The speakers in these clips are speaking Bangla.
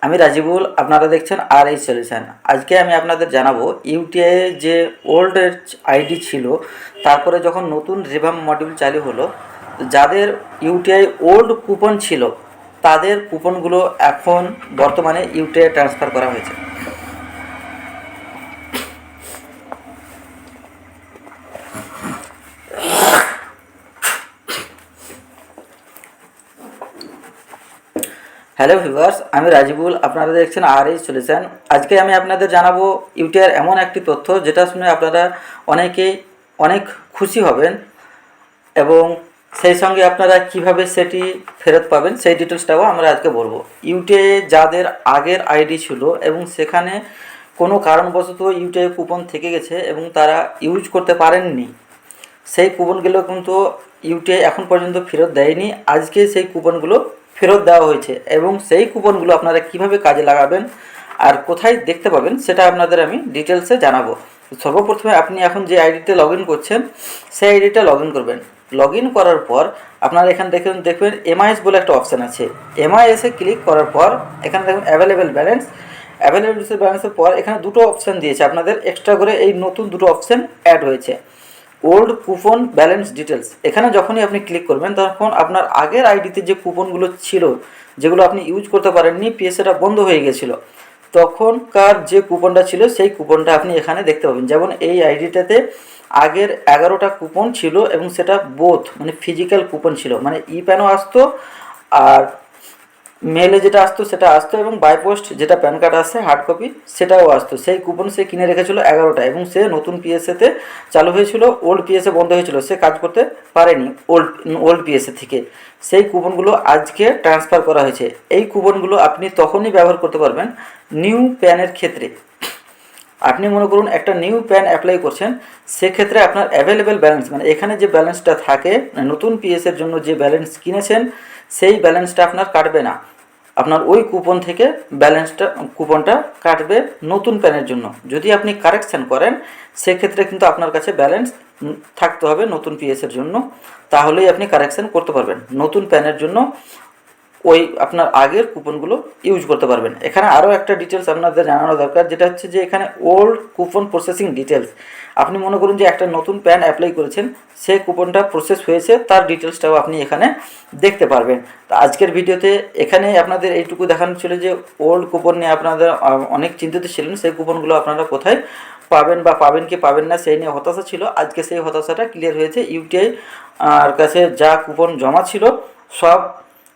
আমি রাজিবুল, আপনারা দেখছেন আর এই সলিউশন। আজকে আমি আপনাদের জানাবো ইউটিআই যে ওল্ড আইডি ছিল, তারপরে যখন নতুন রিভাম্প মডিউল চালু হলো, যাদের ইউটিআই ওল্ড কুপন ছিল তাদের কুপনগুলো এখন বর্তমানে ইউটিআই ট্রান্সফার করা হয়েছে। হ্যালো ভিউয়ার্স, আমি রাজিবুল, আপনারা দেখছেন আর এই সলিউশন। আজকে আমি আপনাদের জানাবো ইউটিআইয়ের এমন একটি তথ্য যেটা শুনে আপনারা অনেকেই অনেক খুশি হবেন এবং সেই সঙ্গে আপনারা কিভাবে সেটি ফেরত পাবেন সেই ডিটেলসটাও আমরা আজকে বলবো। ইউটিআই যাদের আগের আইডি ছিল এবং সেখানে কোনো কারণবশত ইউটিআই কুপন থেকে গেছে এবং তারা ইউজ করতে পারেননি, সেই কুপনগুলো কিন্তু ইউটিআই এখন পর্যন্ত ফেরত দেয়নি। আজকে সেই কুপনগুলো ফেরত দেওয়া হয়েছে এবং সেই কুপনগুলো আপনারা কিভাবে কাজে লাগাবেন আর কোথায় দেখতে পাবেন সেটা আপনাদের আমি ডিটেলসে জানাবো। সর্বপ্রথমে আপনি এখন যে আইডিতে লগ ইন করছেন সেই আইডিটা লগ ইন করবেন। লগ ইন করার পর আপনারা এখানে দেখবেন এমআইএস বলে একটা অপশান আছে। এমআইএসে ক্লিক করার পর এখানে দেখুন অ্যাভেলেবেল ব্যালেন্সের পর এখানে দুটো অপশান দিয়েছে আপনাদের এক্সট্রা করে, এই নতুন দুটো অপশান অ্যাড হয়েছে। ওল্ড কুপন ব্যালেন্স ডিটেলস, এখানে যখনই আপনি ক্লিক করবেন তখন আপনার আগের আইডিতে যে কুপনগুলো ছিল যেগুলো আপনি ইউজ করতে পারেননি, পিএসএটা বন্ধ হয়ে গেছিলো, তখনকার যে কুপনটা ছিল সেই কুপনটা আপনি এখানে দেখতে পাবেন। যেমন এই আইডিটাতে আগের 11টা কুপন ছিল এবং সেটা বোথ মানে ফিজিক্যাল কুপন ছিল, মানে ই প্যানও আসতো আর মেলে যেটা আসতো সেটা আসতো এবং বাই পোস্ট যেটা প্যান কার্ড আসছে হার্ড কপি সেটাও আসতো। সেই কুপন সে কিনে রেখেছিল 11টা এবং সে নতুন পিএসএতে চালু হয়েছিল, ওল্ড পিএসএ বন্ধ হয়েছিল, সে কাজ করতে পারেনি ওল্ড পিএসএ থেকে। সেই কুপনগুলো আজকে ট্রান্সফার করা হয়েছে। এই কুপনগুলো আপনি তখনই ব্যবহার করতে পারবেন নিউ প্যানের ক্ষেত্রে। আপনি মনে করুন একটা নিউ প্যান অ্যাপ্লাই করছেন, সেক্ষেত্রে আপনার অ্যাভেলেবেল ব্যালেন্স মানে এখানে যে ব্যালেন্সটা থাকে নতুন পিএসের জন্য যে ব্যালেন্স কিনেছেন সেই ব্যালেন্সটা আপনার কাটবে না, আপনার ওই কুপন থেকে কুপনটা কাটবে নতুন প্যানের জন্য। যদি আপনি কারেকশান করেন সেক্ষেত্রে কিন্তু আপনার কাছে ব্যালেন্স থাকতে হবে নতুন পিএসের জন্য, তাহলেই আপনি কারেকশান করতে পারবেন নতুন প্যানের জন্য, ওই আপনার আগের কুপনগুলো ইউজ করতে পারবেন। এখানে আরও একটা ডিটেলস আপনাদের জানানো দরকার, যেটা হচ্ছে যে এখানে ওল্ড কুপন প্রসেসিং ডিটেলস। আপনি মনে করুন যে একটা নতুন প্যান অ্যাপ্লাই করেছেন, সেই কুপনটা প্রসেস হয়েছে তার ডিটেলসটাও আপনি এখানে দেখতে পারবেন। তো আজকের ভিডিওতে এখানে আপনাদের এইটুকু দেখানো ছিল যে ওল্ড কুপন নিয়ে আপনাদের অনেক চিন্তিত ছিলেন, সেই কুপনগুলো আপনারা কোথায় পাবেন বা পাবেন কি পাবেন না সেই নিয়ে হতাশা ছিল। আজকে সেই হতাশাটা ক্লিয়ার হয়েছে। ইউটিআই আর কাছে যা কুপন জমা ছিল সব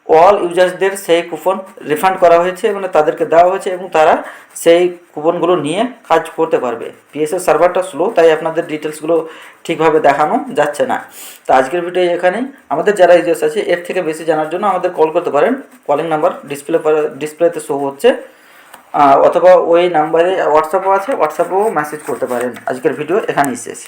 অল ইউজার্সদের সেই কুপন রিফান্ড করা হয়েছে এবং তাদেরকে দেওয়া হয়েছে এবং তারা সেই কুপনগুলো নিয়ে কাজ করতে পারবে। পিএসএস সার্ভারটা স্লো, তাই আপনাদের ডিটেলসগুলো ঠিকভাবে দেখানো যাচ্ছে না। তো আজকের ভিডিও এখানেই। আমাদের যারা ইউজার্স আছে এর থেকে বেশি জানার জন্য আমাদের কল করতে পারেন। কলিং নাম্বার ডিসপ্লেতে শো হচ্ছে, অথবা ওই নাম্বারে হোয়াটসঅ্যাপও আছে, হোয়াটসঅ্যাপেও মেসেজ করতে পারেন। আজকের ভিডিও এখানেই শেষ।